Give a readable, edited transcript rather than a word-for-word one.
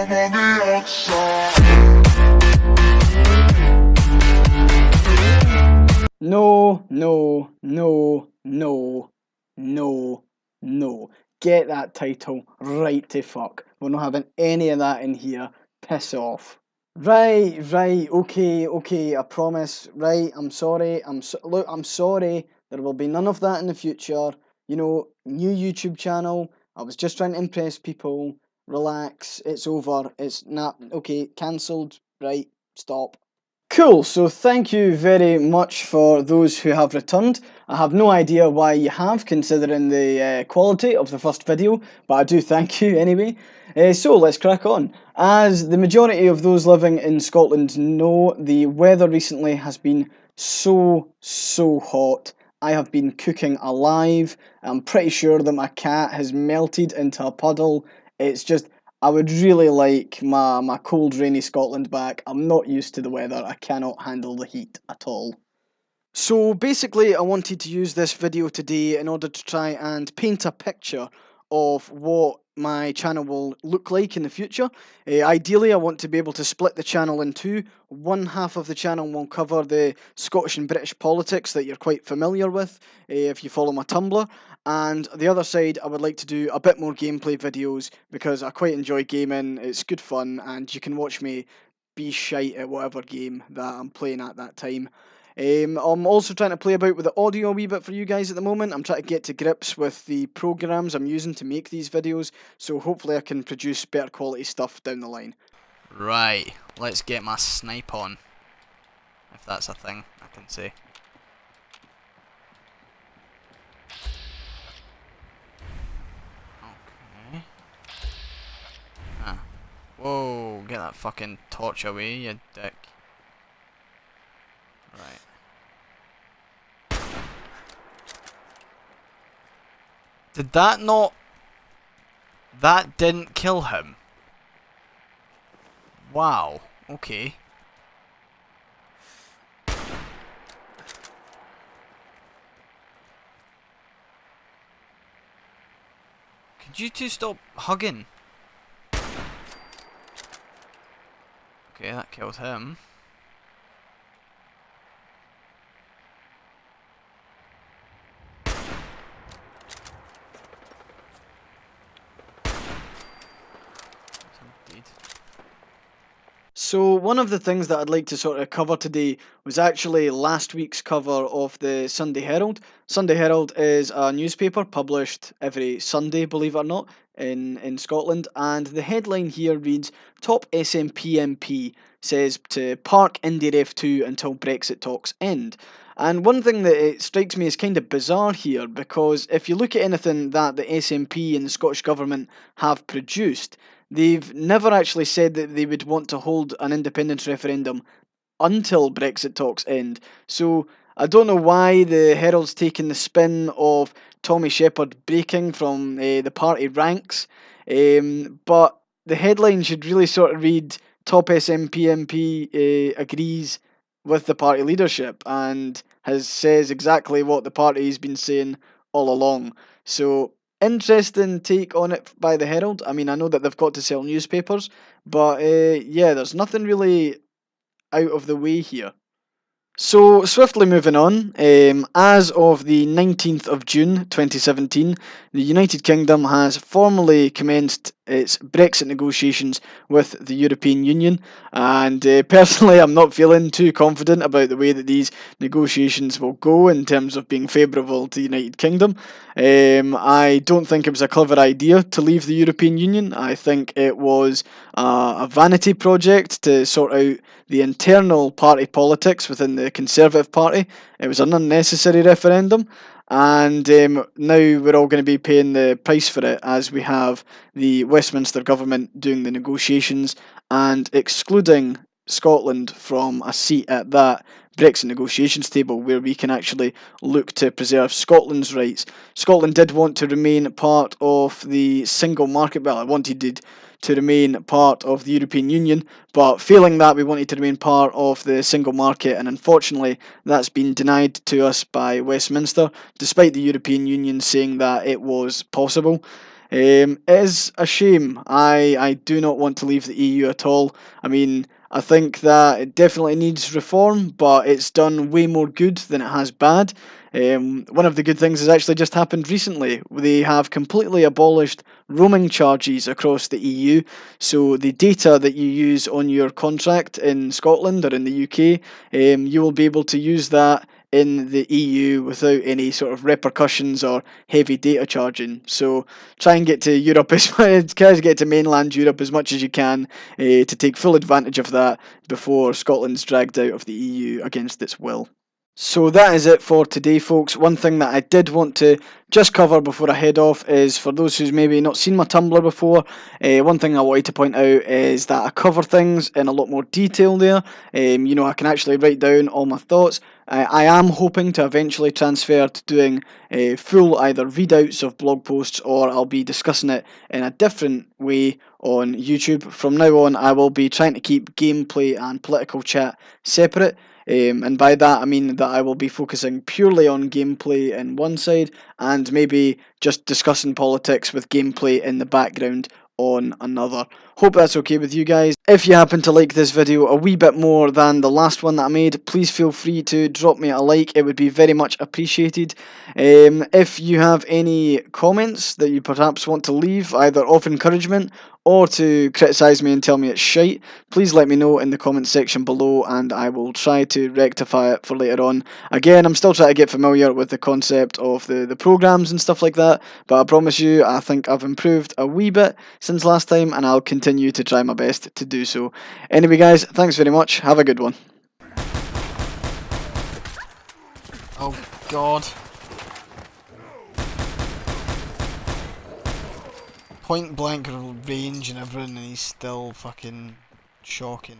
I'm on the outside. No, no, no, no, no, no. Get that title right to fuck. We're not having any of that in here. Piss off. Right, okay, I promise. Right, I'm sorry. Look, I'm sorry. There will be none of that in the future. You know, new YouTube channel. I was just trying to impress people. Relax, it's over. It's not okay, cancelled. Right, stop. Cool, so thank you very much for those who have returned. I have no idea why you have, considering the quality of the first video, but I do thank you anyway. So let's crack on. As the majority of those living in Scotland know, the weather recently has been so hot. I have been cooking alive. I'm pretty sure that my cat has melted into a puddle. It's just, I would really like my cold, rainy Scotland back. I'm not used to the weather. I cannot handle the heat at all. So basically, I wanted to use this video today in order to try and paint a picture of what my channel will look like in the future. Ideally, I want to be able to split the channel in two. One half of the channel will cover the Scottish and British politics that you're quite familiar with if you follow my Tumblr, and the other side I would like to do a bit more gameplay videos because I quite enjoy gaming. It's good fun and you can watch me be shite at whatever game that I'm playing at that time. I'm also trying to play about with the audio a wee bit for you guys at the moment. I'm trying to get to grips with the programs I'm using to make these videos, so hopefully I can produce better quality stuff down the line. Right, let's get my snipe on. If that's a thing I can say. Okay. Ah. Whoa, get that fucking torch away, you dick. Right. Did that not... That didn't kill him? Wow, okay. Could you two stop hugging? Okay, that killed him. Indeed. So one of the things that I'd like to sort of cover today was actually last week's cover of the Sunday Herald. Sunday Herald is a newspaper published every Sunday, believe it or not, in Scotland, and the headline here reads, Top SNP MP says to park IndyRef 2 until Brexit talks end. And one thing that it strikes me as kind of bizarre here, because if you look at anything that the SNP and the Scottish Government have produced, they've never actually said that they would want to hold an independence referendum until Brexit talks end. So I don't know why the Herald's taken the spin of Tommy Shepherd breaking from the party ranks, but the headline should really sort of read, Top SNP MP agrees with the party leadership and says exactly what the party's been saying all along. So interesting take on it by the Herald. I mean, I know that they've got to sell newspapers, but yeah, there's nothing really out of the way here. So, swiftly moving on, as of the 19th of June 2017, the United Kingdom has formally commenced its Brexit negotiations with the European Union, and personally I'm not feeling too confident about the way that these negotiations will go in terms of being favourable to the United Kingdom. I don't think it was a clever idea to leave the European Union. I think it was a vanity project to sort out the internal party politics within the Conservative Party. It was an unnecessary referendum, and now we're all going to be paying the price for it as we have the Westminster government doing the negotiations and excluding Scotland from a seat at that Brexit negotiations table where we can actually look to preserve Scotland's rights. Scotland did want to remain part of the single market. Well, it wanted to remain part of the European Union, but failing that, we wanted to remain part of the single market, and unfortunately that's been denied to us by Westminster, despite the European Union saying that it was possible. It is a shame. I do not want to leave the EU at all. I mean, I think that it definitely needs reform, but it's done way more good than it has bad. One of the good things has actually just happened recently. They have completely abolished roaming charges across the EU. So the data that you use on your contract in Scotland or in the UK, you will be able to use that in the EU without any sort of repercussions or heavy data charging. So try and get to Europe as try and get to mainland Europe as much as you can to take full advantage of that before Scotland's dragged out of the EU against its will. So that is it for today, folks. One thing that I did want to just cover before I head off is for those who's maybe not seen my Tumblr before, one thing I wanted to point out is that I cover things in a lot more detail there. I can actually write down all my thoughts. I am hoping to eventually transfer to doing full either readouts of blog posts, or I'll be discussing it in a different way on YouTube. From now on, I will be trying to keep gameplay and political chat separate. And by that I mean that I will be focusing purely on gameplay in one side and maybe just discussing politics with gameplay in the background on another. Hope that's okay with you guys. If you happen to like this video a wee bit more than the last one that I made, please feel free to drop me a like. It would be very much appreciated. If you have any comments that you perhaps want to leave, either of encouragement or to criticise me and tell me it's shite, please let me know in the comment section below and I will try to rectify it for later on. Again, I'm still trying to get familiar with the concept of the programmes and stuff like that, but I promise you I think I've improved a wee bit since last time and I'll continue to try my best to do so. Anyway guys, thanks very much, have a good one. Oh god. Point blank range and everything, and he's still fucking shocking.